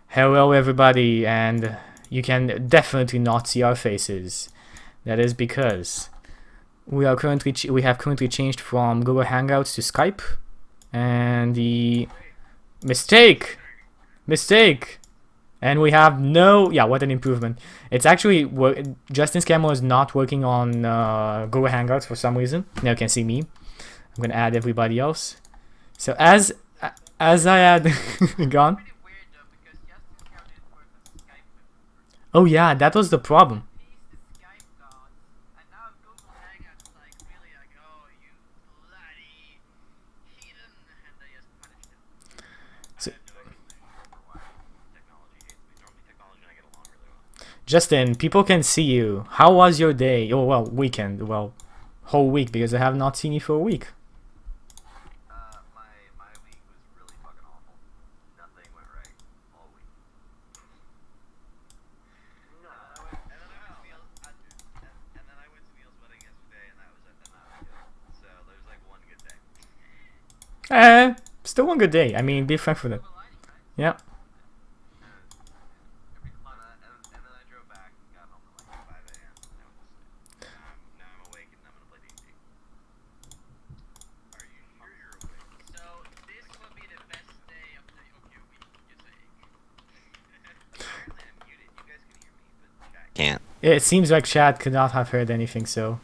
Hello, everybody, and you can definitely not see our faces. That is because we have currently changed from Google Hangouts to Skype, and the mistake, and we have what an improvement. It's actually Justin's camera is not working on Google Hangouts for some reason. Now you can see me. I'm gonna add everybody else. So as I had gone. Oh yeah, that was the problem. So, Justin, people can see you. How was your day? Oh well, weekend. Well, whole week because I have not seen you for a week. My week was really fucking awful. Nothing went right all week. No. And then I went to Neil's wedding yesterday, and that was good. So there's like one good day. Still one good day. I mean, be thankful for that. Yeah. And then I drove back and got home at like 5 a.m. Now I'm awake and I'm gonna play D&D. Are you sure you're awake? So this will be the best day of the week, you're saying? Apparently I'm muted. You guys can hear me, but chat can't. It seems like Chad could not have heard anything, so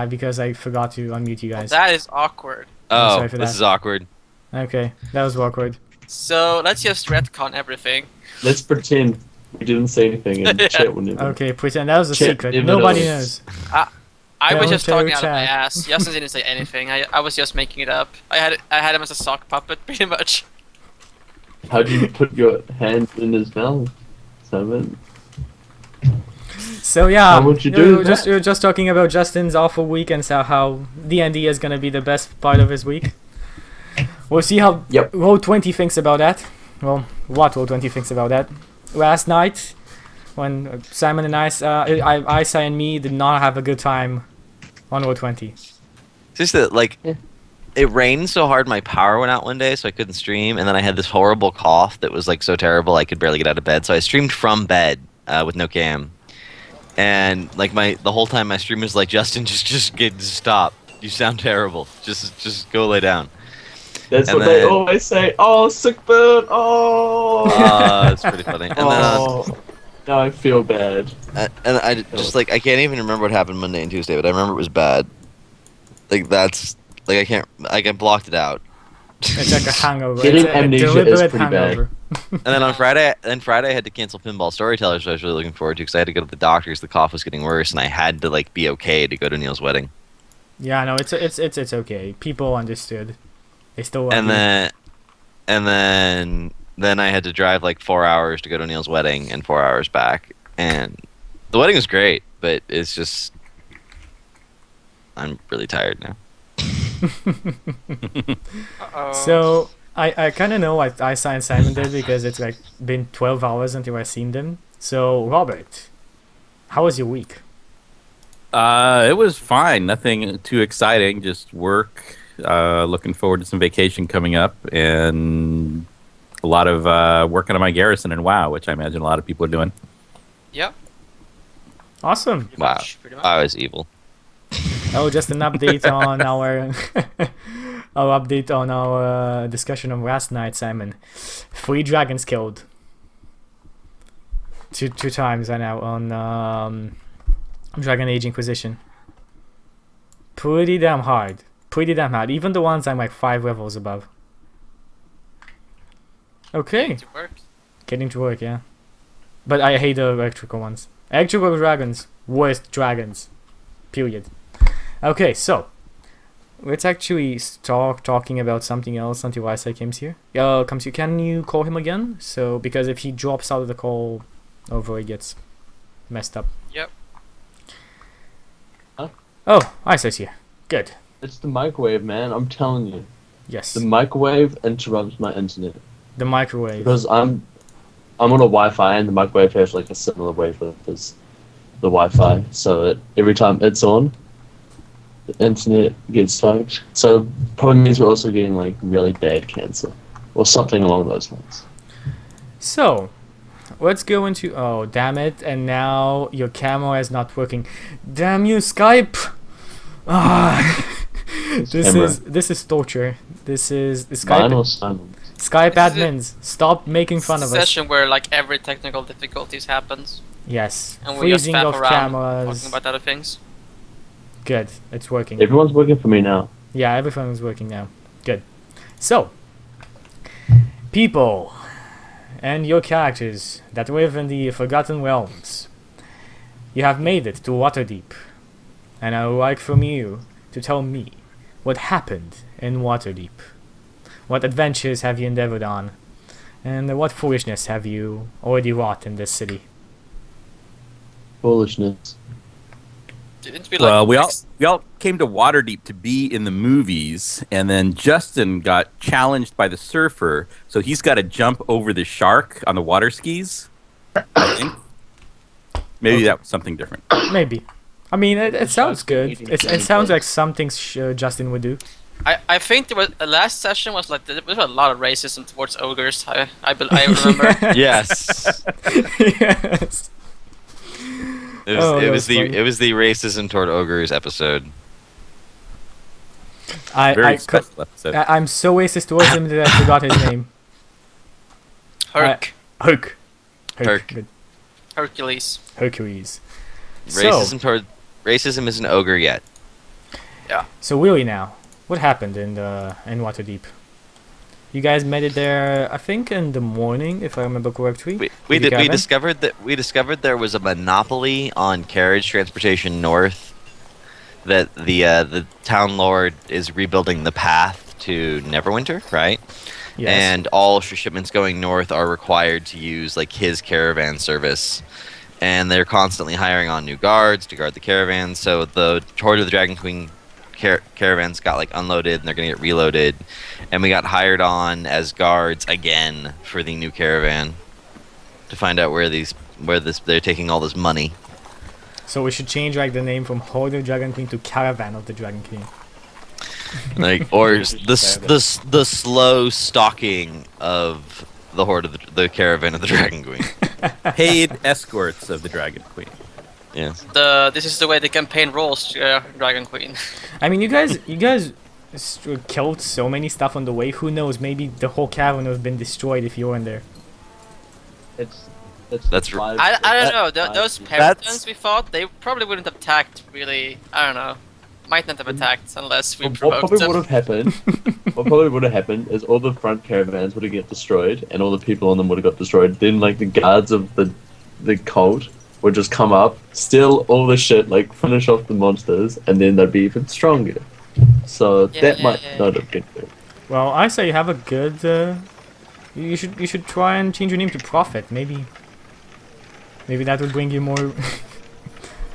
because I forgot to unmute you guys. Well, that is awkward. Oh, sorry for this that. is awkward. Okay, that was awkward. So let's just retcon everything. Let's pretend we didn't say anything and chat will never. Okay, pretend that was a Chat secret. never Nobody knows. knows. I was Don't just tell talking out of my Chad. ass. Justin didn't say anything. I was just making it up. I had him as a sock puppet, pretty much. How do you put your hand in his mouth, Simon? So yeah, How would you do that? you're just talking about Justin's awful week and so how D&D is gonna be the best part of his week. We'll see how Yep. Roll20 thinks about that. Well, what Roll20 thinks about that. Last night, when Simon and Isa and me did not have a good time on Roll20. Just that, like, it rained so hard my power went out one day, so I couldn't stream, and then I had this horrible cough that was like so terrible I could barely get out of bed. So I streamed from bed with no cam, and like the whole time my stream was like, Justin, just stop. You sound terrible. Just go lay down. That's And what they then- always say. Oh, sick burn. Oh. That's pretty funny. And then. Oh. Now I feel bad. And I just like I can't even remember what happened Monday and Tuesday, but I remember it was bad. Like that's like I can't like I blocked it out. It's like a hangover. Getting It's a amnesia is deliberate pretty bad. hangover. And then on Friday, I had to cancel Pinball Storytellers, which I was really looking forward to because I had to go to the doctor because the cough was getting worse, and I had to like be okay to go to Neil's wedding. Yeah, no, it's okay. People understood. They still love And you. then I had to drive like 4 hours to go to Neil's wedding and 4 hours back, and the wedding was great, but it's just I'm really tired now. Uh-oh. So I kind of know what Isa and Simon did because it's like been 12 hours until I seen them. So Robert, how was your week? It was fine. Nothing too exciting. Just work. Looking forward to some vacation coming up, and a lot of working on my garrison and WoW, which I imagine a lot of people are doing. Yep. Awesome. Pretty Wow, much, pretty much. I was evil. Oh, just an update on our discussion of last night, Simon. 3 dragons killed. Two times I now on Dragon Age Inquisition. Pretty damn hard. Even the ones I'm like 5 levels above. Okay. It works. Getting to work, yeah. But I hate the electrical ones. Electrical dragons. Worst dragons. Period. Okay, so. Let's actually start talking about something else until Isai comes here. Comes here. Can you call him again? So, because if he drops out of the call over, it gets messed up. Yep. Huh? Oh, Isai's here. Good. It's the microwave, man. I'm telling you. Yes. The microwave interrupts my internet The microwave. because I'm on a Wi-Fi and the microwave has like a similar wavelength as the Wi-Fi, so that every time it's on, the internet gets spiked. So probably means we're also getting like really bad cancer or something along those lines. So, let's go into. Oh, damn it! And now your camera is not working. Damn you, Skype! Ah, Camera. this is torture. This is the Mine Skype or Simon? Skype This is admins. Stop making fun of us. Session where like every technical difficulties happens, Yes, and we just freezing faff of around cameras. talking about other things. Good, it's working. Everyone's working for me now. Yeah, everything is working now. Good. So, people and your characters that live in the Forgotten Realms, you have made it to Waterdeep, and I would like from you to tell me what happened in Waterdeep. What adventures have you endeavored on, and what foolishness have you already wrought in this city? Foolishness. Didn't we Well, like we all came to Waterdeep to be in the movies, and then Justin got challenged by the surfer, so he's got to jump over the shark on the water skis. I think maybe that was something different. Maybe. I mean, it sounds Sharks good. eating It human sounds like bugs. something Justin would do. I think there was last session was like there was a lot of racism towards ogres. I remember. Yes. Yes. Oh, that was funny. It was the racism toward ogres episode. Very special episode. I'm so racist towards him that I forgot his name. Herc, Herc. Herc. Good. Hercules. Hercules. Racism isn't ogre yet. So really now, what happened in Waterdeep? You guys made it there, I think, in the morning, if I remember correctly. We with the caravan? discovered there was a monopoly on carriage transportation north. That the town lord is rebuilding the path to Neverwinter, right? Yes. And all shipments going north are required to use like his caravan service, and they're constantly hiring on new guards to guard the caravans. So the Hoard of the Dragon Queen caravans got like unloaded, and they're gonna get reloaded, and we got hired on as guards again for the new caravan to find out where they're taking all this money. So we should change like the name from Hoard of the Dragon Queen to Caravan of the Dragon Queen. Like, or the slow stalking of the Hoard of the caravan of the Dragon Queen. Paid escorts of the Dragon Queen. Yeah. This is the way the campaign rolls, Dragon Queen. I mean, you guys killed so many stuff on the way. Who knows? Maybe the whole caravan would have been destroyed if you weren't there. That's five- I don't know. five- Those That's- Peritons we fought, they probably wouldn't have attacked. Really, I don't know. Might not have attacked unless we What provoked probably them. would have happened? What probably would have happened is all the front caravans would have get destroyed, and all the people on them would have got destroyed. Then, like the guards of the cult would just come up, steal all the shit, like finish off the monsters, and then they'd be even stronger. So Yeah, that yeah, might yeah. not have been good. Well, I say you have a good. You should try and change your name to Prophet. Maybe that would bring you more.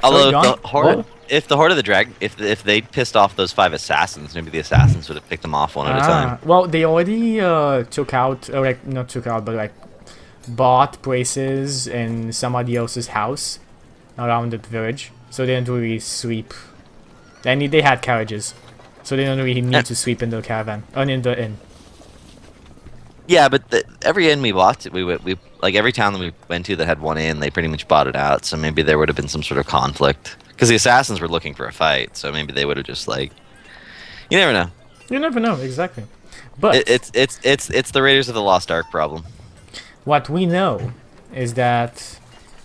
Although John? if the Hoard of the Dragon, if they pissed off those 5 assassins, maybe the assassins would have picked them off one at a time. Well, they already took out, or like not took out, but like bought places in somebody else's house around the village, so they didn't really sleep. They had carriages, so they don't really need to sleep in the caravan, in the inn. Yeah, but every inn we bought, we like every town that we went to that had one inn, they pretty much bought it out. So maybe there would have been some sort of conflict because the assassins were looking for a fight. So maybe they would have just like, you never know. You never know exactly, but It's the Raiders of the Lost Ark problem. what we know is that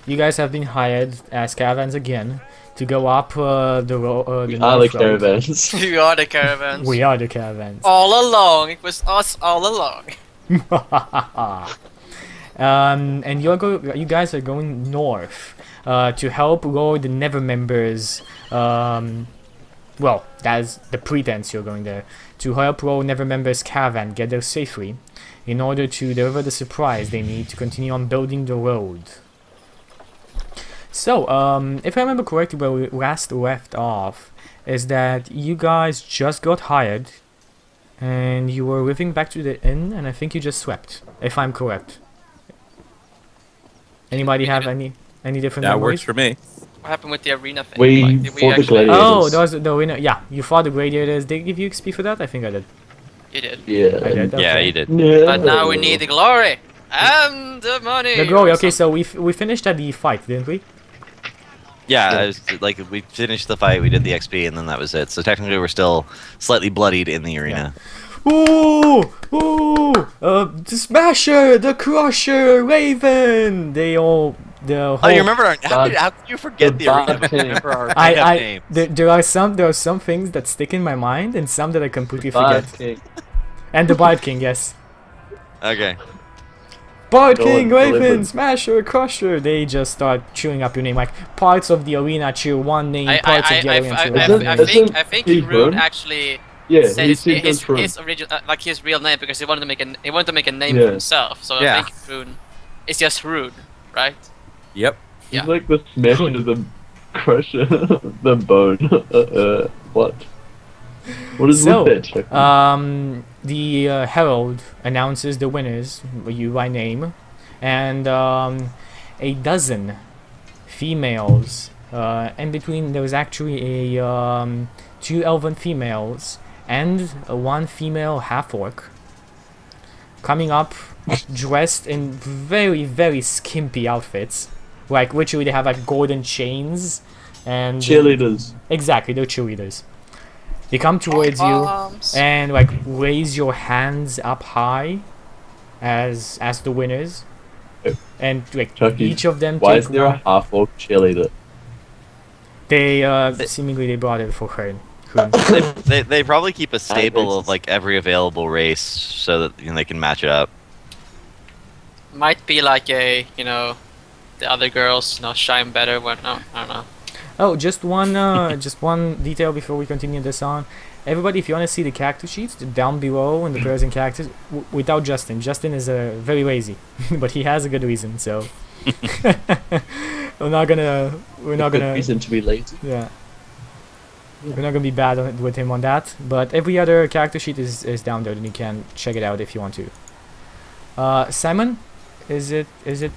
you guys have been hired as caravans again to go up the road. We are the caravans. You are the caravans. We are the caravans. All along, it was us all along. And you guys are going north to help Lord Nevermember's. Well, that's the pretense you're going there to help Lord Nevermember's caravan get there safely, in order to deliver the supplies they need to continue on building the road. So, if I remember correctly, where we last left off is that you guys just got hired. And you were living back to the inn, and I think you just swept, if I'm correct. Anybody have any different That memories? works for me. What happened with the arena thing? We Like, did fought the actually- gladiators. Oh, that was the winner. Yeah, you fought the gladiators. Did they give you XP for that? I think I did. You did. Yeah. I did. Yeah, okay. you did. Yeah. But now we need the glory. And the money. The glory. or Okay, something. so we finished at the fight, didn't we? Yeah, I was, like we finished the fight, we did the XP, and then that was it. So technically, we're still slightly bloodied in the arena. Ooh, ooh, the Smasher, the Crusher, Raven. They all the whole. Oh, you remember our? How Bad- can you forget the the arena? bad You team. remember our I names. there are some things that stick in my mind and some that I completely Bad forget. King. And the Bard King, yes. Okay. Bard No King, one Raven, delivered. Smasher, Crusher. They just start chewing up your name. Like parts of the arena cheer one name, parts of the arena cheer another name. I think He Rune Rune? actually Yeah, said he's his Rune. original like his real name because he wanted to make a name Yeah. for himself. So Yeah. I think Rune is just Rune, right? Yep. Yeah. He's like the Smasher, the Crusher, the Bone. What? What is So, with that? the herald announces the winners, you by name, and a dozen females. In between, there was actually a 2 elven females and one female half orc coming up, dressed in very very skimpy outfits. Like literally, they have like golden chains and Cheerleaders. exactly, they're cheerleaders. They come towards you Arms. and like raise your hands up high as the winners, and like Chucky, each of them Why take is there a one. half-orc cheerleader? They seemingly they brought it for her. They probably keep a stable racist. of like every available race so that they can match it up. Might be like the other girls shine better when I don't know. Oh, just one detail before we continue this on. Everybody, if you want to see the character sheets down below in the players and characters, without Justin. Justin is very lazy, but he has a good reason. So we're not Good gonna reason to be lazy. yeah. We're not gonna be bad with him on that, but every other character sheet is down there, and you can check it out if you want to. Simon, is it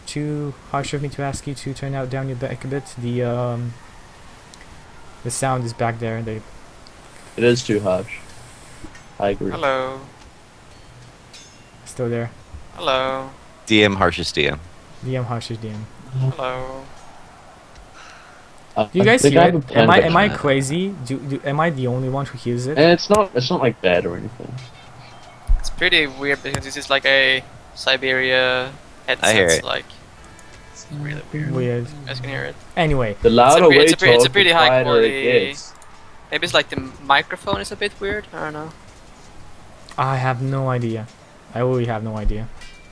too harsh of me to ask you to turn down your back a bit? The sound is back there. It is too harsh. I agree. Hello. Still there. Hello. DM harshest DM. DM harsh is DM. Hello. Do you guys think hear I have a it? plan Am I for that. crazy? Am I the only one who hears it? And it's not like bad or anything. It's pretty weird because this is like a Siberia headset. I hear it. Like it's really weird. Weird. You guys can hear it. Anyway, The louder pre- we it's a pre- it's a talk, pretty the high quieter quality- it gets. Maybe it's like the microphone is a bit weird. I don't know. I have no idea. I really have no idea.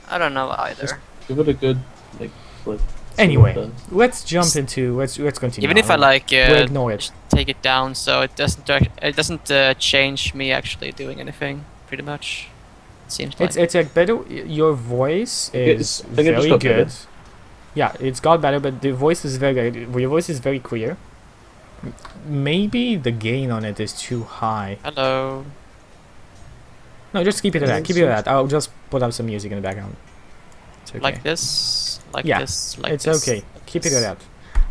I don't know either. Give it a good flip. See what Anyway, it does. let's jump into let's continue. Even if I on. like We'll ignore it. just take it down, so it doesn't change me actually doing anything. Pretty much, it seems like. It's like better. Your voice is I think it just very got good. better. Yeah, it's got better, but the voice is very good. Your voice is very clear. Maybe the gain on it is too high. Hello. No, just keep it at that. Keep it at that. I'll just put up some music in the background. It's okay. Like this. Like Yeah, this. Like it's this. okay. Keep it at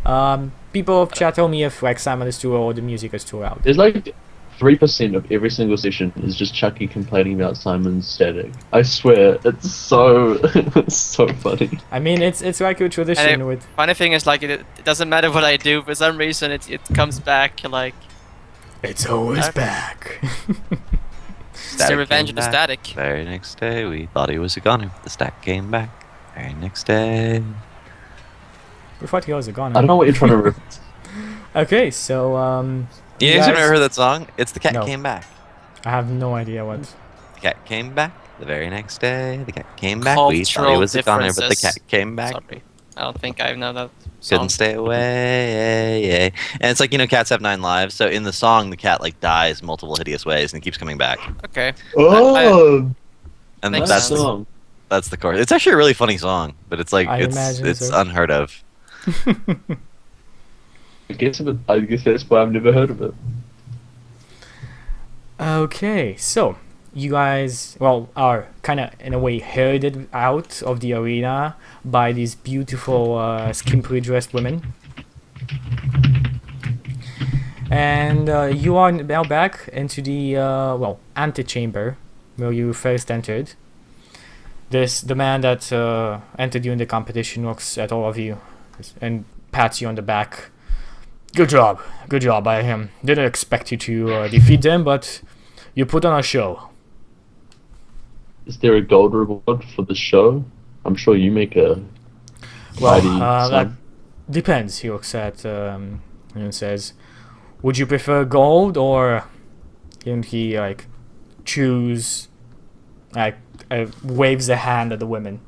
that. People of chat tell me if like Simon is too low or the music is too loud. There's like 3% of every single session is just Chucky complaining about Simon's static. I swear, it's so it's so funny. I mean, it's like a tradition And with. Funny thing is, like, it doesn't matter what I do. For some reason, it comes back. Like, It's always Okay. back. it's the Static revenge came of the back. static. Very next day, we thought he was a goner. The stack came back. Very next day. We thought he was a goner. I don't know what you're trying to reference. Okay, so You You guys guys- ever heard that song? It's The Cat No. Came Back. I have no idea what. The cat came back. The very next day, the cat came back. We thought he Cultural was a goner, but the differences. cat came back. Sorry, I don't think I know that song. Couldn't stay away. And it's like, cats have 9 lives. So in the song, the cat like dies multiple hideous ways and keeps coming back. Okay. Oh, And Makes that's that's sense. song. that's the chorus. It's actually a really funny song, but it's like I it's imagine so. unheard of. I guess that's why I've never heard of it. Okay, so you guys, are kind of in a way herded out of the arena by these beautiful, skimpily dressed women. And you are now back into the, antechamber where you first entered. the man that entered you in the competition looks at all of you and pats you on the back. Good job by him. Didn't expect you to defeat them, but you put on a show. Is there a gold reward for the show? I'm sure you make a Well, mighty that sum. depends. He looks at and says, "Would you prefer gold or?" And he like choose like waves a hand at the women.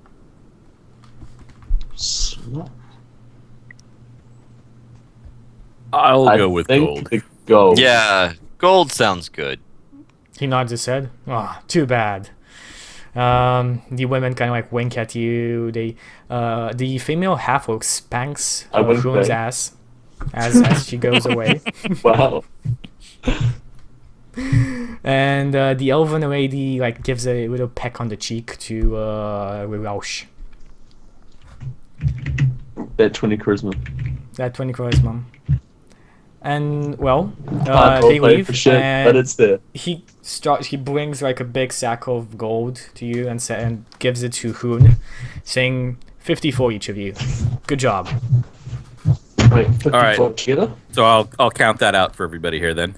I'll I go with think gold. the gold. Yeah, gold sounds good. He nods his head. Ah, too bad. The women kind of like wink at you. They, the female half-orc spanks I wink Rune's back. ass as she goes away, Wow. and the elven lady like gives a little peck on the cheek to Roush. That 20 charisma. That 20 charisma. And well, Can't they roleplay leave, for shit, and but it's there. he brings like a big sack of gold to you and gives it to Hoon, saying 50 for each of you. Good job. Wait, 54 All right. together? So I'll count that out for everybody here then.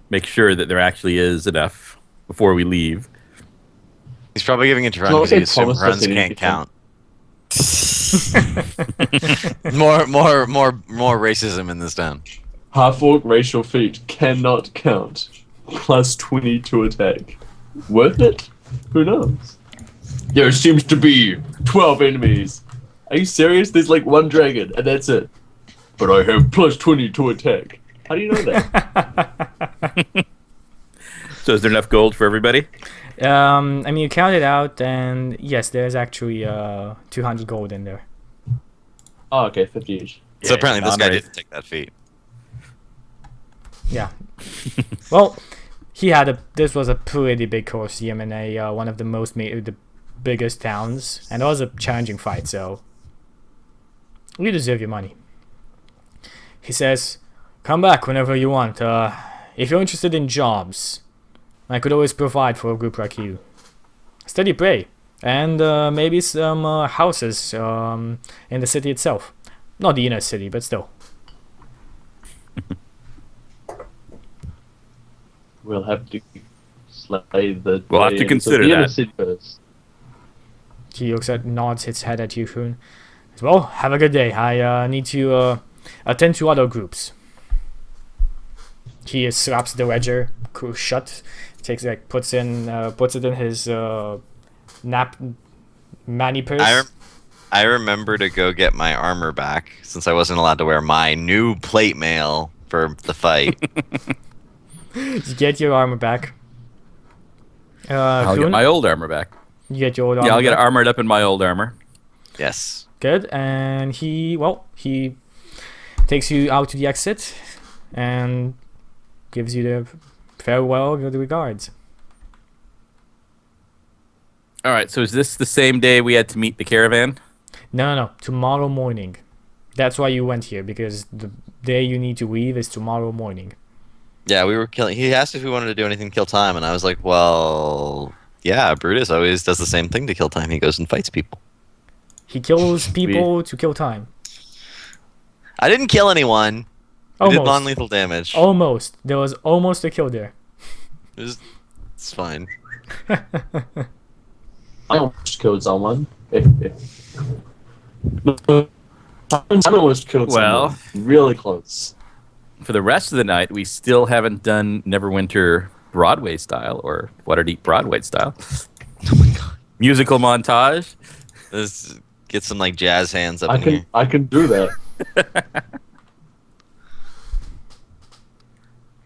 Make sure that there actually is enough before we leave. He's probably giving it to Run Well, because he they assumes promised us Runs anything. can't count. more racism in this town. Half-orc racial feat cannot count. Plus 20 to attack. Worth it? Who knows? There seems to be 12 enemies. Are you serious? There's like one dragon, and that's it. But I have plus 20 to attack. How do you know that? So is there enough gold for everybody? I mean, you count it out, and yes, there's actually 200 gold in there. Oh, okay, 50 each. So Yeah, apparently this guy non-race. didn't take that feat. Yeah. Well, this was a pretty big Colosseum in a one of the the biggest towns, and it was a challenging fight. So you deserve your money. He says, "Come back whenever you want. If you're interested in jobs, I could always provide for a group like you. Steady pay, and maybe some houses in the city itself. Not the inner city, but still." We'll have to slay the. We'll have to giants of consider the inner that. city first. He nods his head at you, Hoon. Well, have a good day. I need to attend to other groups. He slaps the ledger shut, puts it in his mani purse. I remember to go get my armor back since I wasn't allowed to wear my new plate mail for the fight. You get your armor back. I'll get Hoon, my old armor back. you get your old armor Yeah, I'll get back. armored up in my old armor. Yes. Good, and he takes you out to the exit and gives you the farewell, good regards. All right, so is this the same day we had to meet the caravan? No, tomorrow morning. That's why you went here, because the day you need to leave is tomorrow morning. Yeah, we were killing. He asked if we wanted to do anything to kill time, and I was like, well, yeah, Brutus always does the same thing to kill time. He goes and fights people. He kills people to kill time. I didn't kill anyone. We did Almost. non-lethal damage. Almost. There was almost a kill there. It's fine. I almost killed someone. I almost killed Well. someone. Really close. For the rest of the night, we still haven't done Neverwinter Broadway style or Waterdeep Broadway style. Oh my god. Musical montage. Let's get some like jazz hands up in here. I can do that.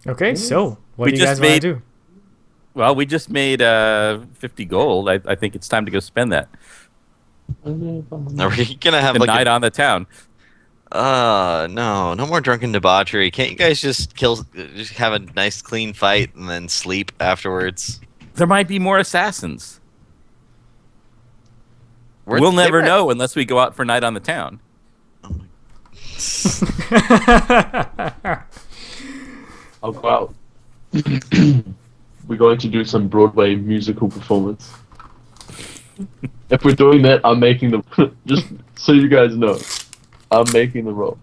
Okay, so what We do you just guys want made- to do? Well, we just made 50 gold. I think it's time to go spend that. Are we gonna have The like night on the town. no more drunken debauchery. Can't you guys just have a nice clean fight and then sleep afterwards? There might be more assassins. We're- We'll they never might- know unless we go out for night on the town. I'll go out. We're going to do some Broadway musical performance. If we're doing that, I'm making the. Just so you guys know, I'm making the roll.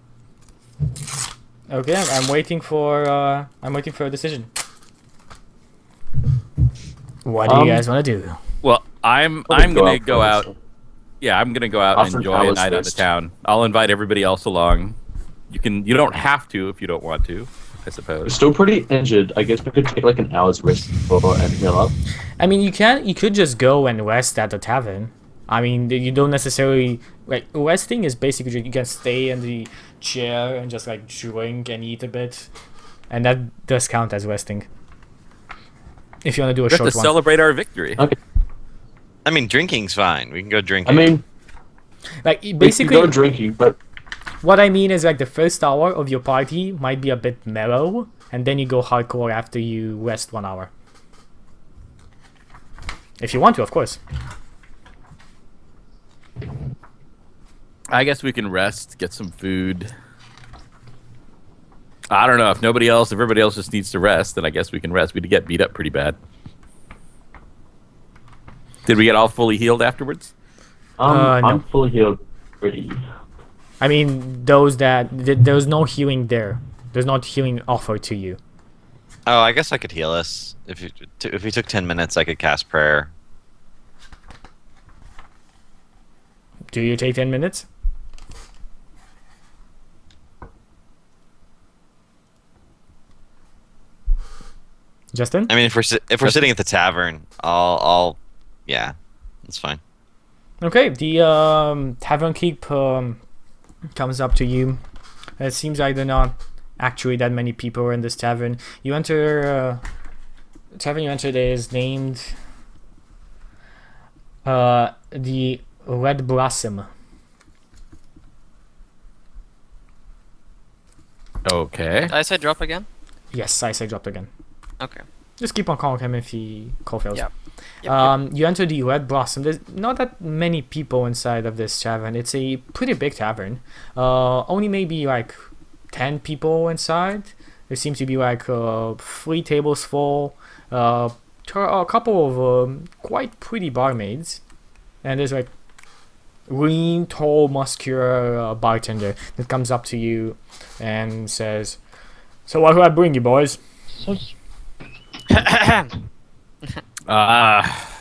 Okay, I'm waiting for a decision. What do you guys want to do? Well, I'm Probably gonna go first. out. Yeah, I'm gonna go out After and an enjoy a hour's night on the rest. town. I'll invite everybody else along. You don't have to if you don't want to, I We're suppose. still pretty injured. I guess we could take like an hour's rest before and heal up. I mean, you could just go and rest at the tavern. I mean, you don't necessarily like resting is basically you can stay in the chair and just like drink and eat a bit, and that does count as resting. If you want to do a We have short to one, celebrate our victory. Okay. I mean, drinking's fine. We can go I drinking. mean, like we basically, could go drinking, but what I mean is like the first hour of your party might be a bit mellow, and then you go hardcore after you rest 1 hour. If you want to, of course. I guess we can rest, get some food. I don't know if everybody else just needs to rest, then I guess we can rest. We'd get beat up pretty bad. Did we get all fully healed afterwards? No. I'm fully healed. Pretty. I mean, there's no healing there. There's not healing offered to you. Oh, I guess I could heal us. If we took 10 minutes, I could cast prayer. Do you take 10 minutes? Justin? I mean, if we're sitting at the tavern, I'll yeah, that's fine. Okay, the tavern keep comes up to you. It seems like there are not actually that many people in this tavern. You enter tavern you entered is named the Red Blossom. Okay. Did I say drop again? Yes, I say dropped again. Okay. Just keep on calling him if he call fails. Yep. Yep. You enter the Red Blossom. There's not that many people inside of this tavern. It's a pretty big tavern. Only maybe like 10 people inside. There seems to be like 3 tables full. A couple of quite pretty barmaids. And there's like lean, tall, muscular bartender that comes up to you and says, "So what do I bring you, boys?"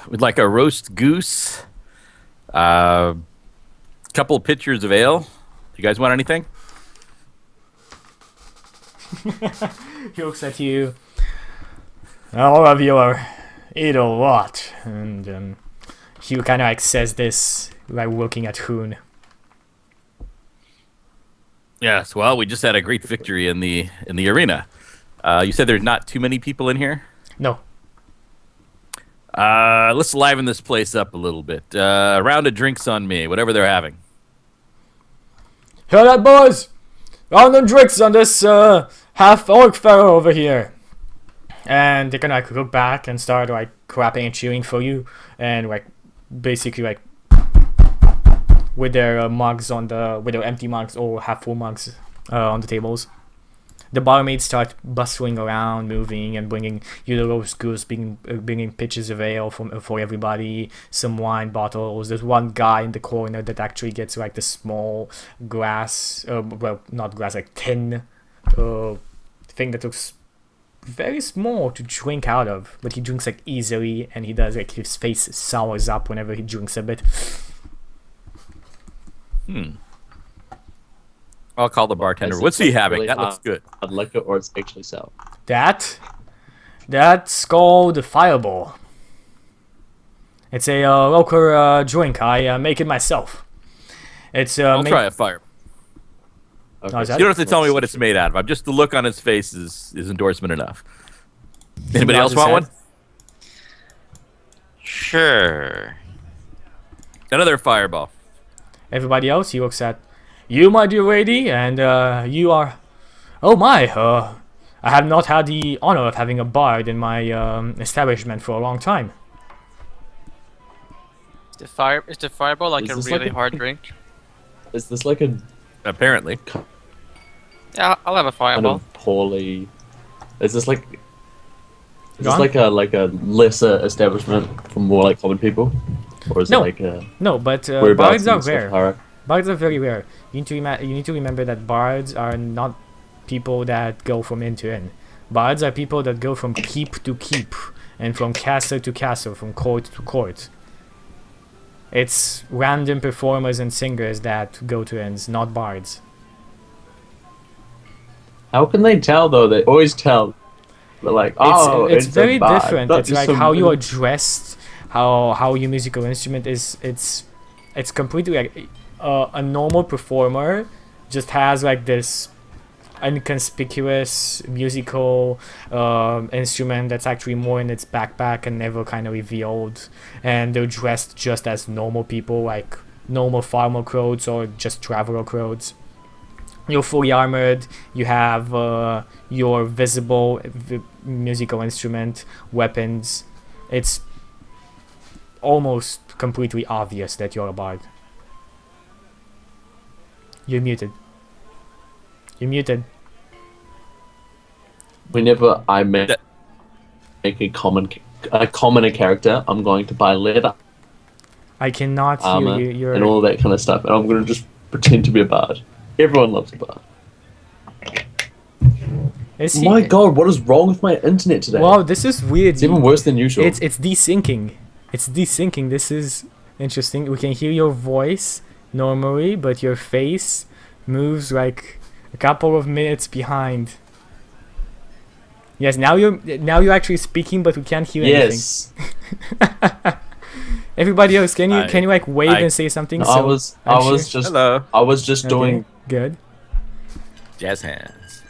We'd like a roast goose. Couple pitchers of ale. You guys want anything? He looks at you. All of you are eat a lot, and he kind of like says this like looking at Hoon. Yes. Well, we just had a great victory in the arena. You said there's not too many people in here. No, Let's liven this place up a little bit. A round of drinks on me, whatever they're having. hear that, boys? Round of drinks on this half orc fellow over here. And they're gonna like look back and start like clapping and cheering for you, and like basically like with their mugs with their empty mugs or half full mugs on the tables. The barmaids start bustling around, moving, and bringing you the roast goose, bringing pitchers of ale for everybody, some wine bottles. There's one guy in the corner that actually gets like the small glass, well, not glass, like tin thing that looks very small to drink out of, but he drinks like easily, and he does like his face sours up whenever he drinks a bit. I'll call the bartender. Is What's it he having? really That looks good. I'd like it, or it's actually sour. That's called a fireball. It's a local drink. I make it myself. It's I'll try a fire. Okay. Oh, is that- You don't have to tell me what it's made out of. I'm just the look on his face is endorsement enough. Anybody nods else his want head. one? Sure. Another fireball. Everybody else, he looks at you, my dear lady, and you are. Oh my! I have not had the honor of having a bard in my establishment for a long time. Is the fireball like Is a this really like a- hard drink? Is this like a Apparently. Yeah, I'll have a kind fireball. of poorly? Is this like? Is Go this on. like a lesser establishment for more like common people? or is No. it like No, but whereabouts bards in are the stuff, rare. Hara? Bards are very rare. You need to remember that bards are not people that go from inn to inn. Bards are people that go from keep to keep, and from castle to castle, from court to court. It's random performers and singers that go to inns, not bards. How can they tell though? They always tell. They're like, oh, it's a very bard. different. That It's is like so how you are good. dressed, how your musical instrument is. It's completely like a normal performer just has like this inconspicuous musical instrument that's actually more in its backpack and never kind of revealed, and they're dressed just as normal people, like normal farmer clothes or just traveler clothes. You're fully armored, you have your visible musical instrument, weapons. It's almost completely obvious that you're a bard. You're muted. You're muted. Whenever I make a common character, I'm going to buy leather, I cannot hear armor, you. You're and all that kind of stuff, and I'm going to just pretend to be a bard. Everyone loves a bard. Is Oh he- my god, what is wrong with my internet today? Wow, this is weird. It's even worse than usual. It's desyncing. It's desyncing. This is interesting. We can hear your voice normally, but your face moves like a couple of minutes behind. Yes, now you're actually speaking, but we can't hear yes. anything. Everybody else, can you like wave I- and say something? No, So I was I'm just Hello. I was just Okay, doing good. Jazz hands.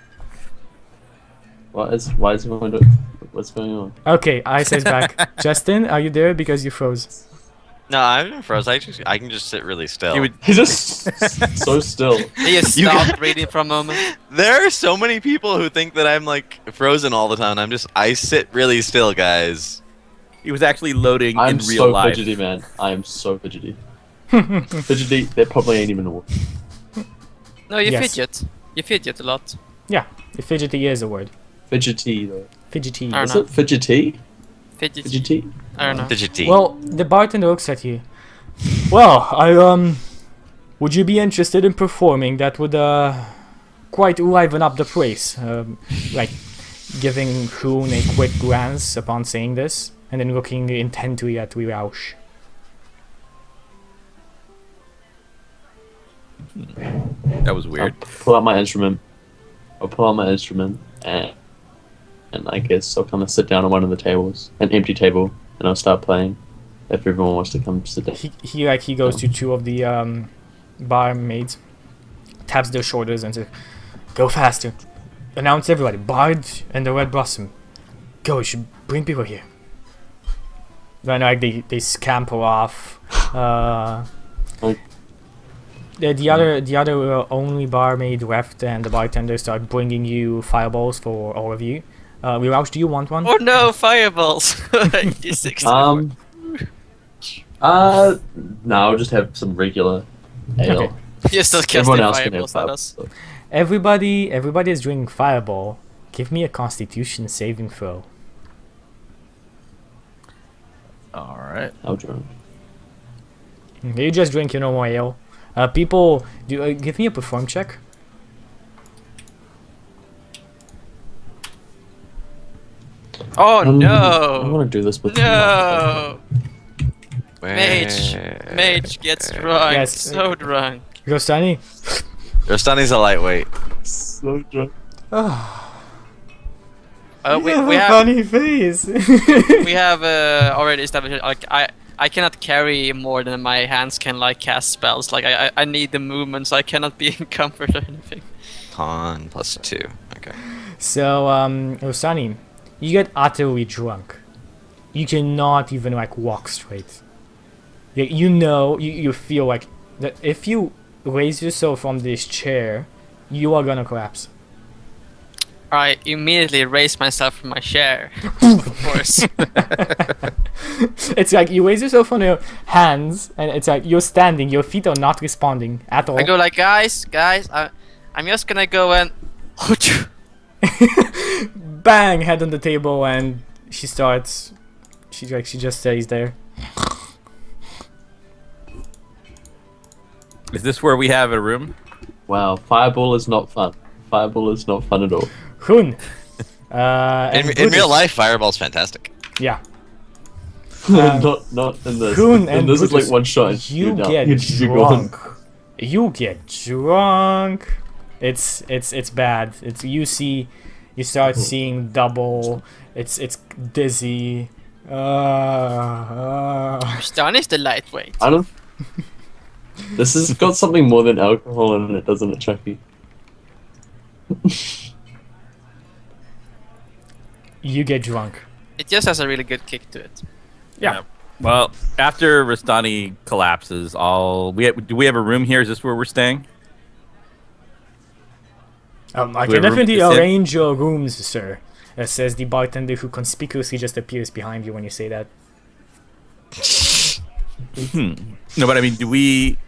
why is everyone doing what's going on? Okay, Ice is back. Justin, are you there? Because you froze. No, I'm froze. I can just sit really still. You would He's just so still. He just You stopped reading for a moment. There are so many people who think that I'm like frozen all the time. I sit really still, guys. He was actually loading I'm in real so life. fidgety, man. I am so fidgety. Fidgety, that probably ain't even a word. No, you Yes. fidget. You fidget a lot. Yeah, fidgety is a word. Fidgety though. Fidgety. I don't Is know. it fidgety? Fidget. Fidgety? I don't know. Fidgety. Well, the bartender looks at you. Well, would you be interested in performing? That would quite liven up the place. Like giving Hoon a quick glance upon saying this, and then looking intently at Roush. That was weird. I'll pull out my instrument. And I guess I'll kind of sit down on one of the tables, an empty table, and I'll start playing. If everyone wants to come sit down. He goes to two of the barmaids, taps their shoulders and says, "Go faster! Announce everybody, Bard and the Red Blossom. Go! You should bring people here." Then like they scamper off. The other only barmaid left, and the bartender start bringing you fireballs for all of you. Roush, do you want one? Oh no, fireballs! You're 60. No, I'll just have some regular ale. Okay. You're still casting Everyone else can have fireballs at five. us. So. Everybody is drinking Fireball. Give me a Constitution saving throw. All right. I'll drink. You just drink your normal ale. People, give me a perform check. Oh I no! want to do this with No! Where- Mage gets drunk. Yes. So drunk. Rostani? Rostani's a lightweight. So drunk. We a have funny face. we have already established like I cannot carry more than my hands can like cast spells. Like I need the movements. I cannot be in comfort or anything. Con +2. Okay. So, Rostani, you get utterly drunk. You cannot even like walk straight. You feel like that if you raise yourself from this chair, you are gonna collapse. I immediately raise myself from my chair. Of course. It's like you raise yourself on your hands, and it's like you're standing. Your feet are not responding at all. I go like, guys, I'm just gonna go and. Bang! Head on the table, and she starts. She just stays there. Is this where we have a room? Wow, Fireball is not fun. Fireball is not fun at all. Hoon. And In Brutus. real life, Fireball's fantastic. Yeah. Not in this. Hoon And and this is Brutus, like one shot. and you you're down. get You're gone. drunk. You get drunk. It's bad. It's you start seeing double. It's dizzy. Stan is the lightweight. I don't. This has got something more than alcohol in it, doesn't it, Chucky? You get drunk. It just has a really good kick to it. Yeah. Well, after Rastani collapses, do we have a room here? Is this where we're staying? I We can have room definitely to sit? arrange your rooms, sir. Says the bartender who conspicuously just appears behind you when you say that. No, but I mean, do we,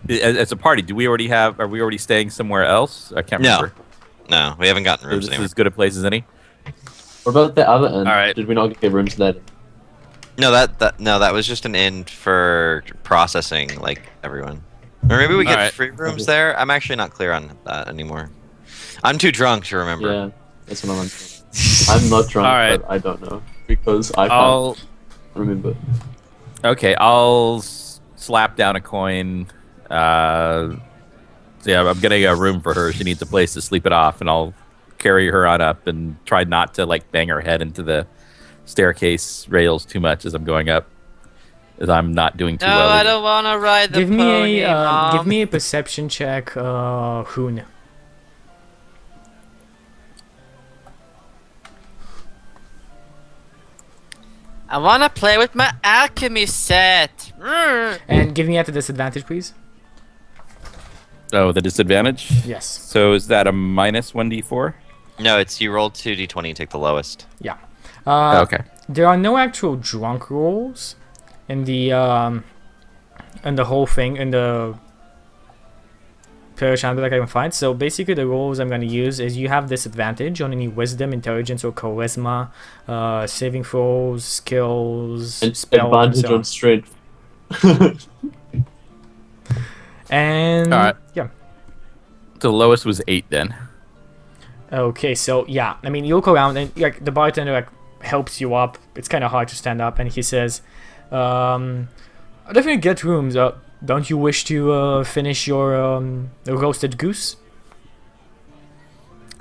as a party, are we already staying somewhere else? I can't No. remember. No, we haven't gotten So rooms this is anywhere. as good a place as any? What about the other end? All right. Did we not get rooms there? No, that was just an inn for processing like everyone. Or maybe we get Alright. free rooms there. I'm actually not clear on that anymore. I'm too drunk to remember. Yeah, that's what I'm not drunk, All right. but I don't know because I can't I'll remember. I'll slap down a coin. So yeah, I'm getting a room for her. She needs a place to sleep it off, and I'll carry her on up and try not to like bang her head into the staircase rails too much as I'm going up, as I'm not doing too No, well. I don't want to ride the Give pony, me Mom. give me a perception check, Hoon. I want to play with my alchemy set. And give me at a disadvantage, please. Oh, the disadvantage. Yes. So is that a minus 1d4? No, it's you roll 2d20 and take the lowest. Yeah. Okay. There are no actual drunk rolls in the whole thing in the parish handbook that I can find. So basically, the rolls I'm going to use is you have disadvantage on any wisdom, intelligence, or charisma, saving throws, skills, And spells, and advantage so on. on strength. And All right. yeah. The lowest was 8 then. Okay, so yeah, I mean, you look around and like the bartender like helps you up. It's kind of hard to stand up, and he says, "I'll definitely get rooms. Don't you wish to finish your roasted goose?"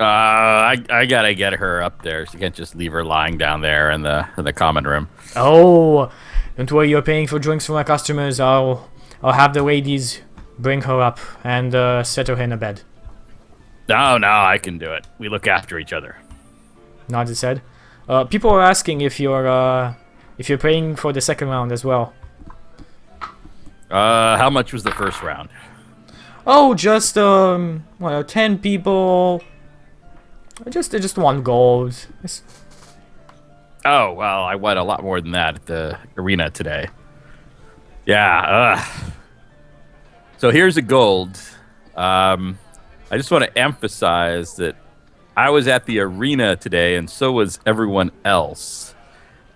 I gotta get her up there. She can't just leave her lying down there in the common room. Oh, don't worry, you're paying for drinks for my customers. I'll have the ladies bring her up and set her in a bed. No, I can do it. We look after each other. Nodded said. People are asking if you're paying for the second round as well. How much was the first round? Oh, just 10 people. Just 1 gold. It's- Oh, well, I won a lot more than that at the arena today. Yeah, So here's a gold. I just want to emphasize that I was at the arena today, and so was everyone else.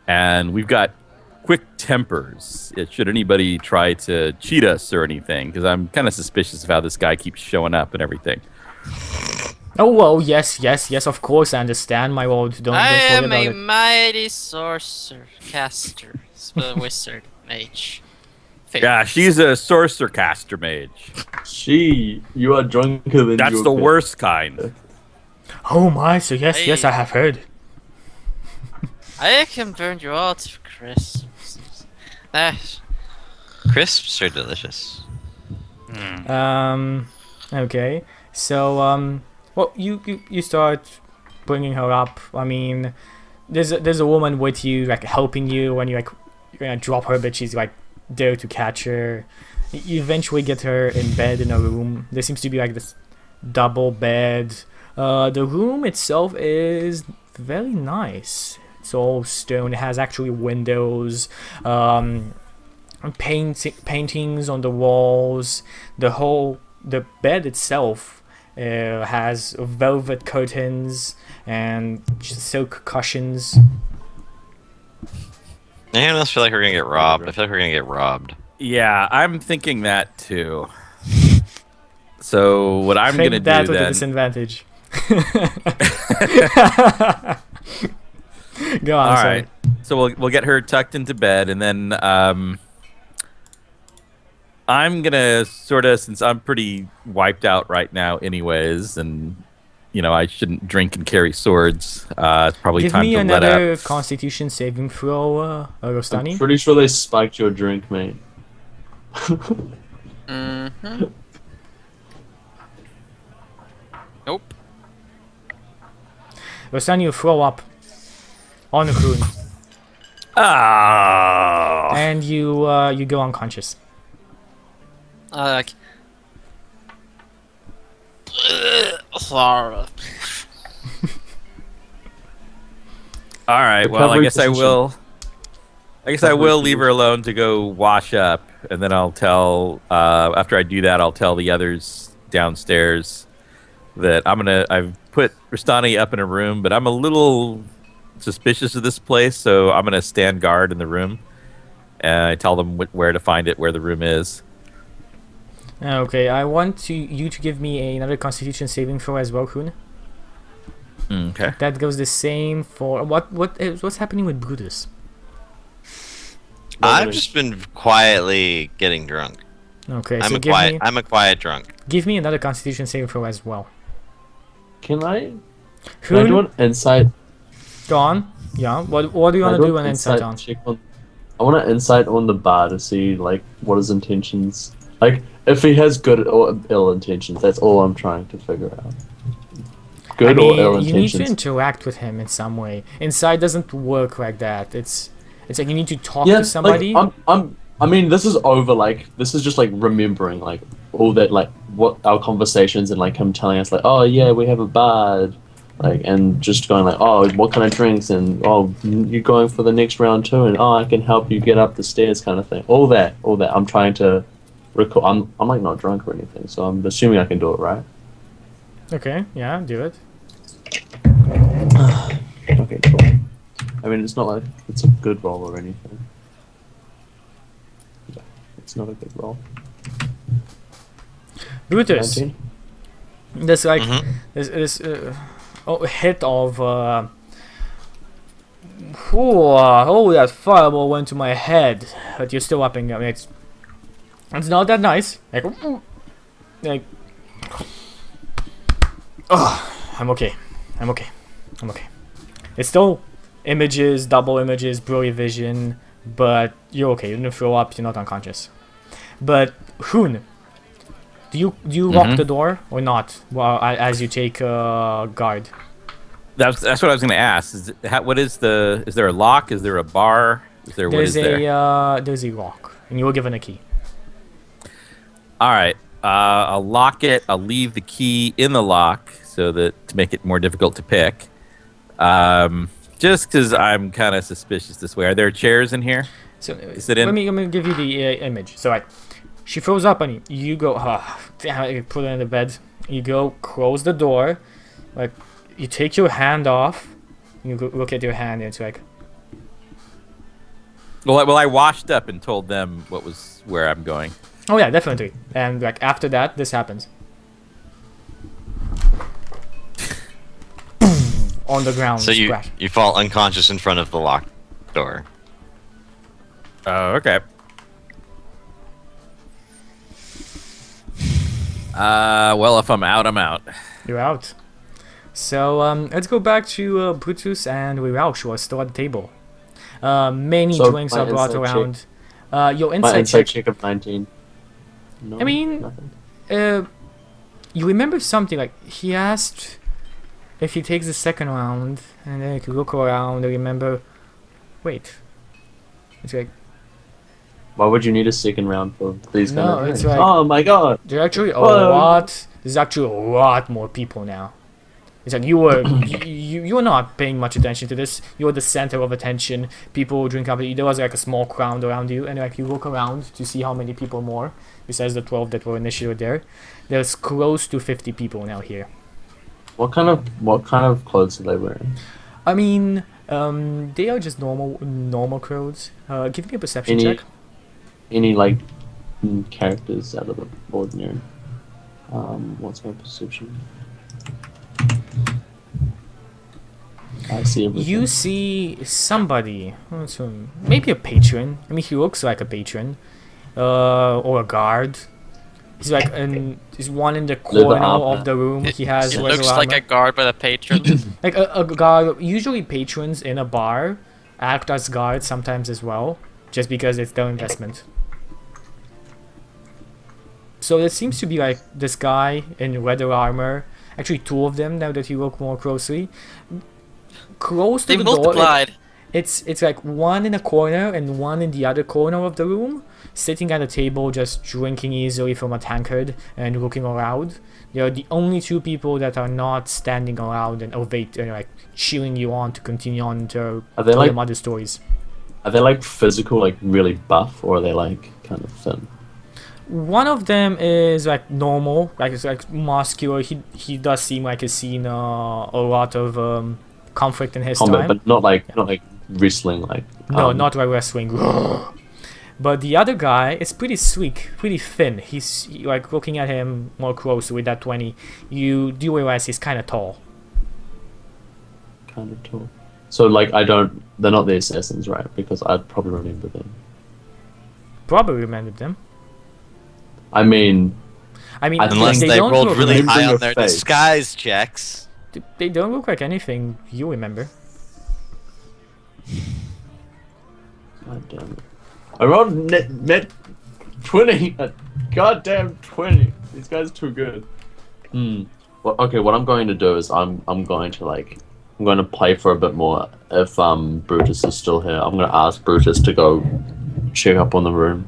And we've got quick tempers. Should anybody try to cheat us or anything, because I'm kind of suspicious of how this guy keeps showing up and everything. Oh well, yes, of course I understand, my lord. Don't I worry am about a it. mighty sorcerer, caster, wizard, mage. Fake. Yeah, she's a sorcerer caster mage. You are drunker than That's you the appear. worst kind. Oh my, so yes, Hey. I have heard. I can burn you all to crisps. Crisps are delicious. Okay. So well, you start bringing her up. I mean, there's a woman with you, like helping you when you're gonna drop her, but she's like there to catch her. You eventually get her in bed in a room. There seems to be like this double bed. The room itself is very nice. It's all stone. It has actually windows, paintings on the walls. The bed itself has velvet curtains and silk cushions. Anyone else feel like we're gonna get robbed? I feel like we're gonna get robbed. Yeah, I'm thinking that too. So what I'm Take gonna that do with a then? disadvantage. Go on. All sorry. right. So we'll get her tucked into bed, and then I'm gonna sort of, since I'm pretty wiped out right now, anyways, and I shouldn't drink and carry swords. It's probably Give time me to let another up. Constitution saving throw, I'm Rostani. pretty sure they spiked your drink, mate. Mm-hmm. Nope. Rostani, you throw up on the Hoon, Ah. and you go unconscious. Like. Sorry. All right. Well, I Recovery guess I position. will. I guess I Recovery will leave her position. alone to go wash up, and then I'll tell. After I do that, I'll tell the others downstairs that I've put Rustani up in a room, but I'm a little suspicious of this place, so I'm gonna stand guard in the room, and I tell them where to find it, where the room is. Okay, I want you to give me another Constitution saving throw as well, Hoon. Okay. That goes the same for what's happening with Brutus? I've just been quietly getting drunk. Okay, I'm so I'm a quiet drunk. give me another Constitution saving throw as well. Can I do Hoon, an insight? go on. Yeah. What do you want to do an insight on? Check on? I want an insight on the bar to see like what his intentions. Like if he has good or ill intentions. That's all I'm trying to figure out. Good I or ill mean, you need to intentions. interact with him in some way. Inside doesn't work like that. It's like you need to talk Yeah, to somebody. like I mean, this is over. Like this is just like remembering like all that like what our conversations and like him telling us like, oh yeah, we have a bar. Like and just going like, oh, what kind of drinks and oh, you're going for the next round too, and oh, I can help you get up the stairs, kind of thing. All that. I'm trying to recall. I'm like not drunk or anything, so I'm assuming I can do it, right? Okay, yeah, do it. Okay, cool. I mean, it's not like it's a good roll or anything. Yeah, it's not a good roll. Brutus, 19? there's like Mhm. this hit of oh, that fireball went to my head, but you're still up and it's not that nice. Like I'm okay. It's still images, double images, brilliant vision, but you're okay. You didn't throw up. You're not unconscious. But Hoon, do you lock the door or not? Well, as you take guard. That's what I was gonna ask. Is there a lock? Is there a bar? There's a lock, and you were given a key. All right. I'll lock it. I'll leave the key in the lock to make it more difficult to pick. Just because I'm kind of suspicious this way. Are there chairs in here? So Sit in. let me give you the image. So like, she throws up on you. You go, damn it, you put her in the bed. You go close the door, like you take your hand off. You go, look at your hand, and it's like, Well, I washed up and told them where I'm going. oh yeah, definitely. And like after that, this happens. On the ground, So splash. you fall unconscious in front of the locked door. Oh, okay. Well, if I'm out, I'm out. You're out. So let's go back to Brutus and Riraush, who are still at the table. Many So, drinks my are brought insight around. Your My insight insight check. check of 19. No, I mean, nothing. You remember something like he asked if he takes the second round, and then you look around and remember. Wait, it's like Why would you need a second round for these kind No, of it's things? like- Oh my god! there's actually a Whoa. lot. There's actually a lot more people now. It's like you were you were not paying much attention to this. You were the center of attention. People drink up. There was like a small crowd around you, and like you look around to see how many people more besides the 12 that were initially there. There's close to 50 people now here. What kind of clothes are they wearing? I mean, they are just normal clothes. Give me a perception Any check. any like characters out of the ordinary. What's my perception? I see everything. You see somebody, maybe a patron. I mean, he looks like a patron, or a guard. He's like, he's one in the corner armor. of the room. He has It leather looks like a armor. guard by the patron. Like a guard. Usually, patrons in a bar act as guards sometimes as well, just because it's their investment. So there seems to be like this guy in leather armor. Actually, two of them now that you look more closely. Close to They the door. multiplied. It's like one in a corner and one in the other corner of the room, sitting at a table just drinking easily from a tankard and looking around. They are the only two people that are not standing around and ovate and like cheering you on to continue on to Are they tell like them other stories. Are they like physical, like really buff, or are they like kind of thin? One of them is like normal, like it's like muscular. He does seem like he's seen a lot of conflict in his Combat, time. but not like wrestling, like No, not like wrestling. But the other guy is pretty sleek, pretty thin. He's like looking at him more closely with that 20. You do realize he's kind of tall. kind of tall. So like they're not the assassins, right? Because I'd probably remember them. Probably remembered them. I mean, I mean, I Unless they they don't rolled look, really remembering high on your their face. disguise checks. they don't look like anything you remember. God damn it! I rolled net 20. A goddamn 20. These guys are too good. Well, okay. What I'm going to do is I'm going to play for a bit more. If Brutus is still here, I'm going to ask Brutus to go check up on the room.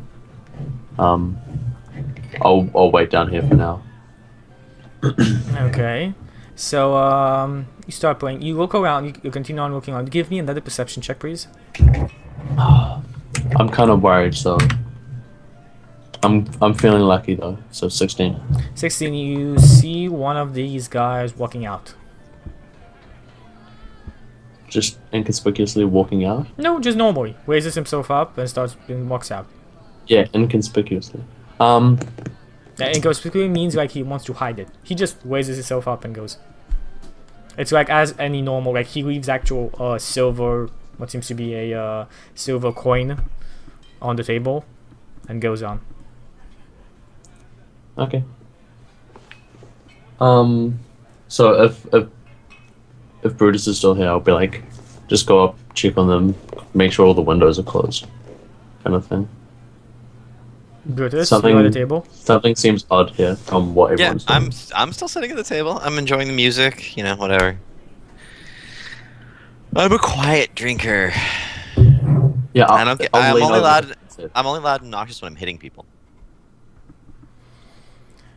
I'll wait down here for now. Okay. So you start playing. You look around. You continue on looking around. Give me another perception check, please. I'm kind of worried, so I'm feeling lucky though. So 16. 16. You see one of these guys walking out. Just inconspicuously walking out. No, just normally raises himself up and walks out. Yeah, inconspicuously. Inconspicuously means like he wants to hide it. He just raises himself up and goes. It's like as any normal, like he leaves actual silver, what seems to be a silver coin on the table, and goes on. Okay. So if Brutus is still here, I'll be like, just go up, check on them, make sure all the windows are closed, kind of thing. Brutus, Something- you're at the table. Something seems odd here from what Yeah, everyone's doing. I'm still sitting at the table. I'm enjoying the music, whatever. I'm a quiet drinker. Yeah, I don't get- I'll I'm lean only over. allowed- That's it. I'm only loud and obnoxious when I'm hitting people.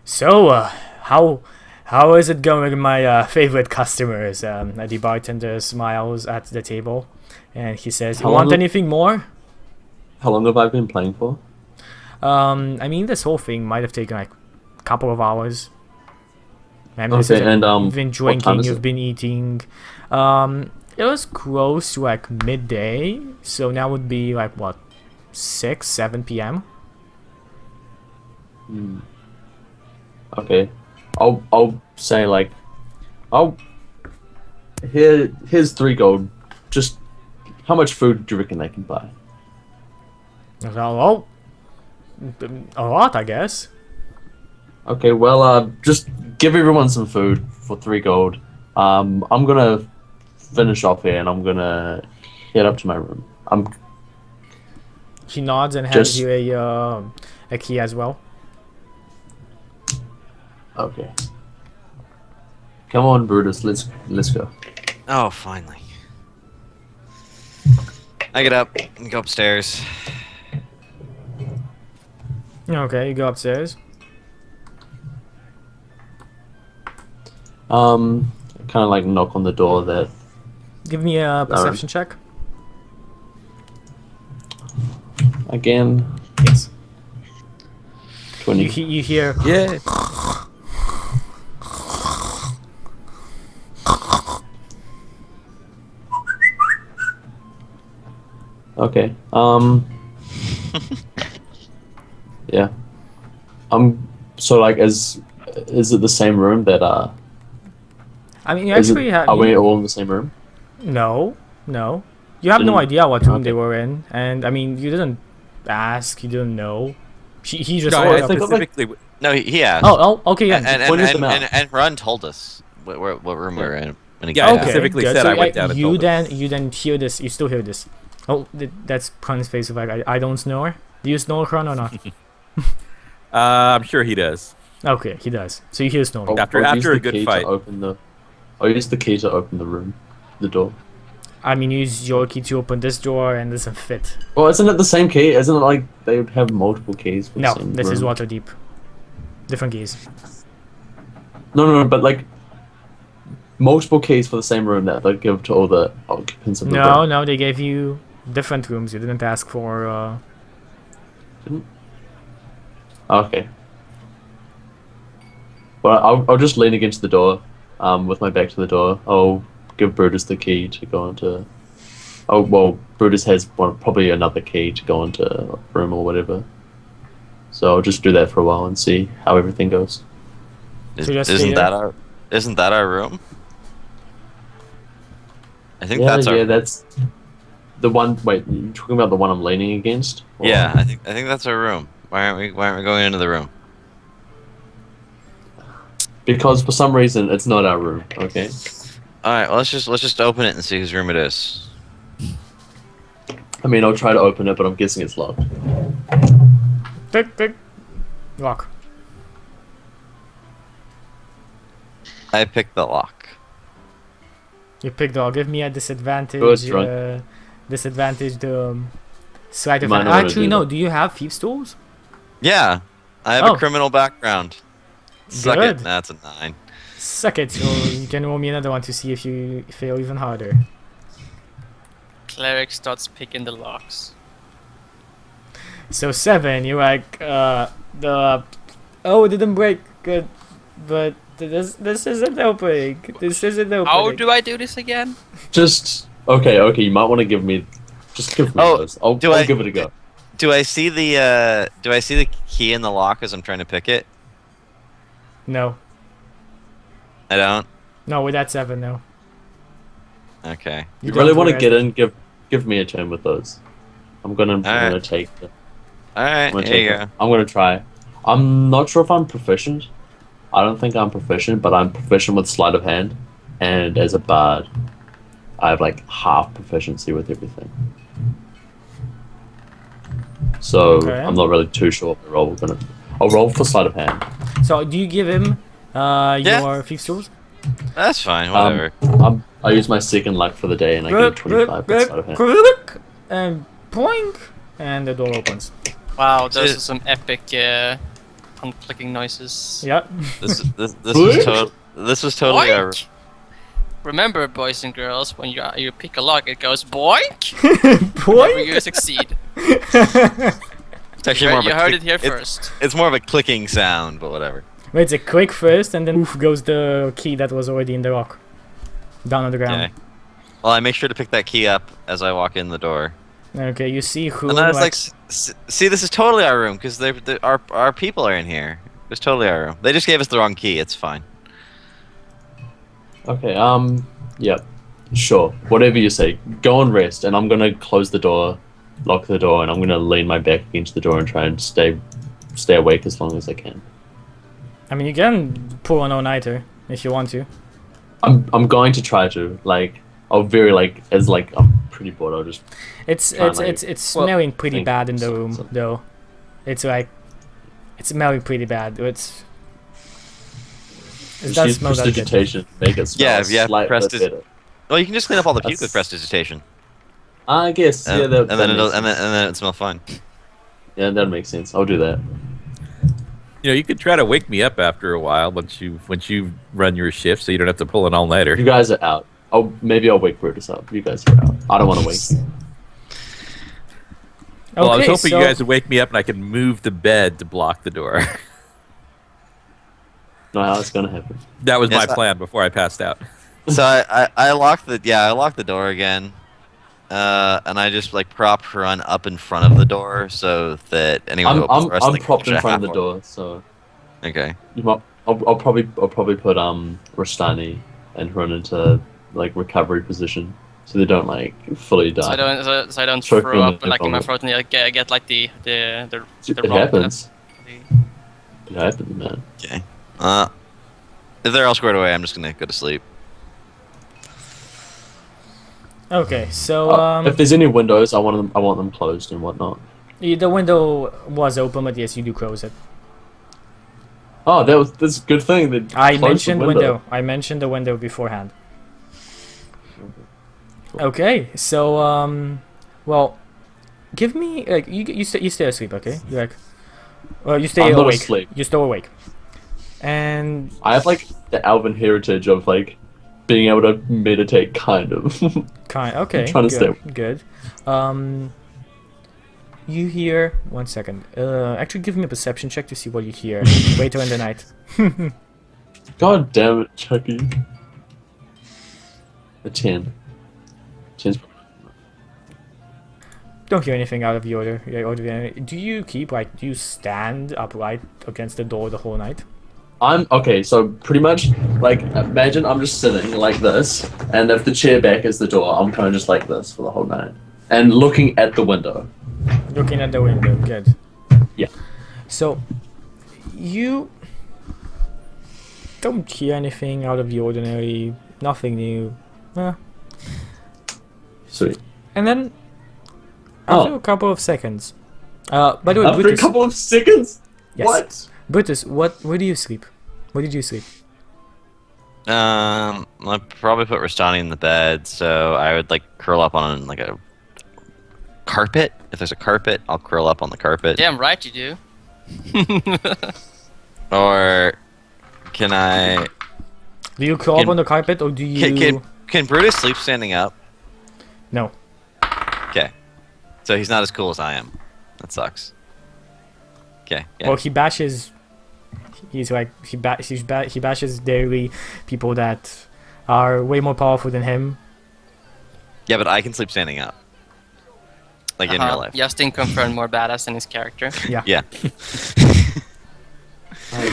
So, how is it going, my favorite customers? The bartender smiles at the table, and he says, "You How want long- anything more?" How long have I been playing for? I mean, this whole thing might have taken like a couple of hours. I mean, this Okay, is, and, you've been what time drinking, is you've it? been eating. It was close to like midday, so now would be like what, 6, 7 p.m. Okay, I'll say like, here's 3 gold. Just how much food do you reckon they can buy? I was like, well, a lot, I guess. Okay, well, just give everyone some food for 3 gold. I'm gonna finish off here and I'm gonna head up to my room. He nods and hands Just- you a key as well. Okay. Come on, Brutus. Let's go. Oh, finally. I get up and go upstairs. Okay, you go upstairs. Kind of like knock on the door that. Give me a perception check. Again, Yes. 20. You hear Yeah. Okay. Yeah. So like, is it the same room that I mean, you Is actually it, have. are we all in the same room? No, no. You have no Didn't- idea what room okay. they were in, and I mean, you didn't ask, you didn't know. He just. No, walked I up. think- specifically. No, he asked. Oh, okay, yeah. and pointed them out. Run told us what room we were in. When he Yeah, got I out. specifically good. said So, I went down and you told him. then hear this. You still hear this. Oh, that's Kron's face. Like I don't snore. Do you snore, Kron, or not? I'm sure he does. Okay, he does. So you hear snoring. After- I'll use after a the good key fight. to open the. I'll use the key to open the room, the door. I mean, use your key to open this door, and it doesn't fit. Well, isn't it the same key? Isn't it like they would have multiple keys for No, the same this is room? Waterdeep. Different keys. No, but like multiple keys for the same room that they give to all the occupants of the No, room. no, they gave you different rooms. You didn't ask for. Okay. Well, I'll just lean against the door, with my back to the door. I'll give Brutus the key to go into. Oh well, Brutus has probably another key to go into a room or whatever. So I'll just do that for a while and see how everything goes. So just Isn't stay that our room? I think Yeah, that's our. yeah, that's the one. Wait, you talking about the one I'm leaning against? Or- Yeah, I think that's our room. Why aren't we going into the room? Because for some reason it's not our room. Okay. All right, well, let's just open it and see whose room it is. I mean, I'll try to open it, but I'm guessing it's locked. Tick. Lock. I picked the lock. You pick dog. Give me a disadvantage. Go strong. Disadvantage the sleight of Might hand. not wanna Actually, do no. that. Do you have thieves' tools? Yeah, I have Oh. a criminal background. Suck Good. it. That's a 9. Suck it. So you can roll me another one to see if you fail even harder. Cleric starts picking the locks. So 7. You're like it didn't break. Good, but this isn't opening. This isn't opening. How do I do this again? Just okay. You might want to give me. Just give me Oh, those. I'll do I- give it a go. Do I see the key in the lock as I'm trying to pick it? No. I don't. No, with that 7, no. Okay. You don't really want to realize get that- in? Give me a turn with those. I'm gonna Alright. take. The, All right. I'm gonna Here you take go. it. I'm gonna try. I'm not sure if I'm proficient. I don't think I'm proficient, but I'm proficient with sleight of hand, and as a bard, I have like half proficiency with everything. So Okay. I'm not really too sure. What the roll we're gonna. I'll roll for sleight of hand. So do you give him your thieves' tools? That's fine. Whatever. I use my second luck for the day, and I get 25 with sleight of hand. And boing, and the door opens. Wow, those Shit. are some epic unclicking noises. Yep. This was totally our. Boink! Remember, boys and girls, when you pick a lock, it goes boink. Whenever you Boing. succeed. It's actually more of You a heard click- it here it's- first. It's more of a clicking sound, but whatever. Wait, it's a quick first, and then oof goes the key that was already in the lock. Down on the ground. Okay. Well, I make sure to pick that key up as I walk in the door. Okay, you see who. And I was like, see, this is totally our room because our people are in here. It's totally our room. They just gave us the wrong key. It's fine. Okay. Yep. Sure. Whatever you say. Go and rest, and I'm gonna close the door, lock the door, and I'm gonna lean my back against the door and try and stay awake as long as I can. I mean, you can pull an all-nighter if you want to. I'm going to try to like. I'll very like as like I'm pretty bored. I'll just It's Try it's my- it's it's well, smelling pretty think bad in the so- room so- though. It's like it's smelling pretty bad. It just does use smell that good. prestidigitation. Make it smell Yeah, slightly presti- better. Well, you can just clean up all the puke with That's- prestidigitation, I guess. and, Yeah. That, and that then makes it'll sense. and then it smell fine. Yeah, that makes sense. I'll do that. You know, you could try to wake me up after a while once you run your shift, so you don't have to pull an all nighter. You guys are out. Maybe I'll wake Brutus up. You guys are out. I don't want to wake you. Well, I was Okay, hoping so you guys would wake me up and I could move the bed to block the door. Know how it's gonna happen. That was Yes, my plan before I passed out. So I locked the door again, and I just like prop run up in front of the door so that anyone who opens the rest of I'm the propped in should front of have the one. door, so Okay. you might. I'll probably put Rastani and run into like recovery position so they don't like fully die. So I don't Choke throw on up the like in my vomit. throat and like, get like the It rope happens. the- It happens, man. Okay. If they're all squared away, I'm just gonna go to sleep. Okay, so If there's any windows, I want them closed and whatnot. the window was open, but yes, you do close it. Oh, that's a good thing. That I closed the mentioned window. I mentioned the window beforehand. Okay, so well, give me like you stay asleep, okay? You like, well, you stay I'm not awake. asleep. You're still awake, and I have like the Alvin heritage of like being able to meditate, kind of. okay, trying to good, good. You hear 1 second. Actually, give me a perception check to see what you hear later in the night. God damn it, Chucky. A 10. 10's Don't hear anything out of the ordinary. Do you keep like? Do you stand upright against the door the whole night? I'm okay, so pretty much like imagine I'm just sitting like this, and if the chair back is the door, I'm kind of just like this for the whole night and looking at the window. Looking at the window. Good. Yeah. So you don't hear anything out of the ordinary. Nothing new. Sweet. And then after a couple of seconds. By the way, After Brutus, a couple of seconds. Yes. What? Brutus, where do you sleep? Where did you sleep? I'd probably put Rastani in the bed, so I would like curl up on like a carpet. If there's a carpet, I'll curl up on the carpet. Damn right you do. Or can I? Do you curl up Can- on the carpet or do you? Can Brutus sleep standing up? No. Okay, so he's not as cool as I am. That sucks. Okay. Yeah. Well, he bashes. He's like he bashes daily people that are way more powerful than him. Yeah, but I can sleep standing up. Like in real life. Justin confirmed more badass than his character. Yeah.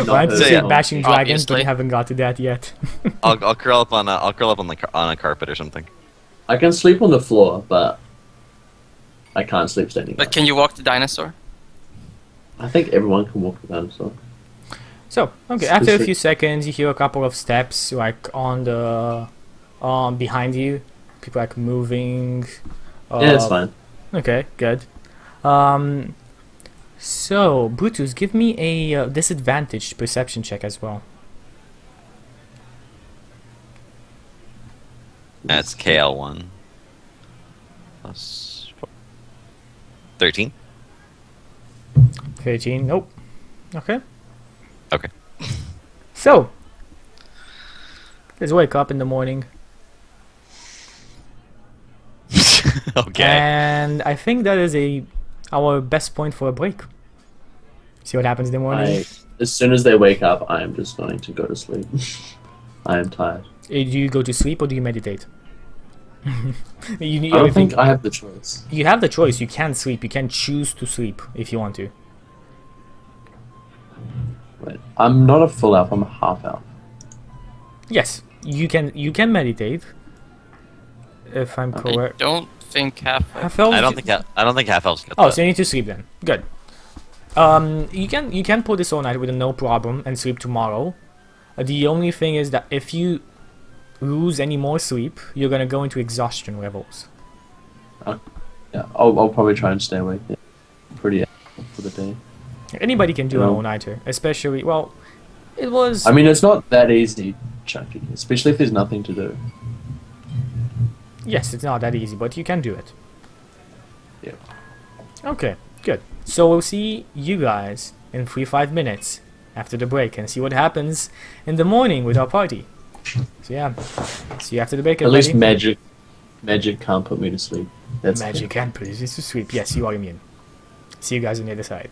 Glad to So, say yeah. bashing dragons, but Obviously. we haven't got to that yet. I'll curl up on a carpet or something. I can sleep on the floor, but I can't sleep standing But up. can you walk the dinosaur? I think everyone can walk the dinosaur. So okay, after a few seconds, you hear a couple of steps like on the behind you. People like moving. Yeah, it's fine. Okay, good. So Brutus, give me a disadvantaged perception check as well. That's KL1. Plus 13. 13. Nope. Okay. Okay. So, let's wake up in the morning, Okay. and I think that is our best point for a break. See what happens in the morning. As soon as they wake up, I am just going to go to sleep. I am tired. Do you go to sleep or do you meditate? I don't think I have the choice. You have the choice. You can sleep. You can choose to sleep if you want to. Wait, I'm not a full elf. I'm a half elf. Yes, you can. You can meditate. If I'm I correct. don't think half. Half elves I don't do- think half elves get Oh, that. so you need to sleep then. Good. You can pull this all night with no problem and sleep tomorrow. The only thing is that if you lose any more sleep, you're gonna go into exhaustion levels. Yeah, I'll probably try and stay awake. Yeah. Pretty active for the day. Anybody can do an No. all-nighter, especially well. It was. I mean, it's not that easy, Chucky. Especially if there's nothing to do. Yes, it's not that easy, but you can do it. Yeah. Okay, good. So we'll see you guys in 5 minutes after the break and see what happens in the morning with our party. So yeah, see you after the break. At least everybody. magic can't put me to sleep. That's Magic can put us to sleep. Yes, you are immune. See you guys on the other side.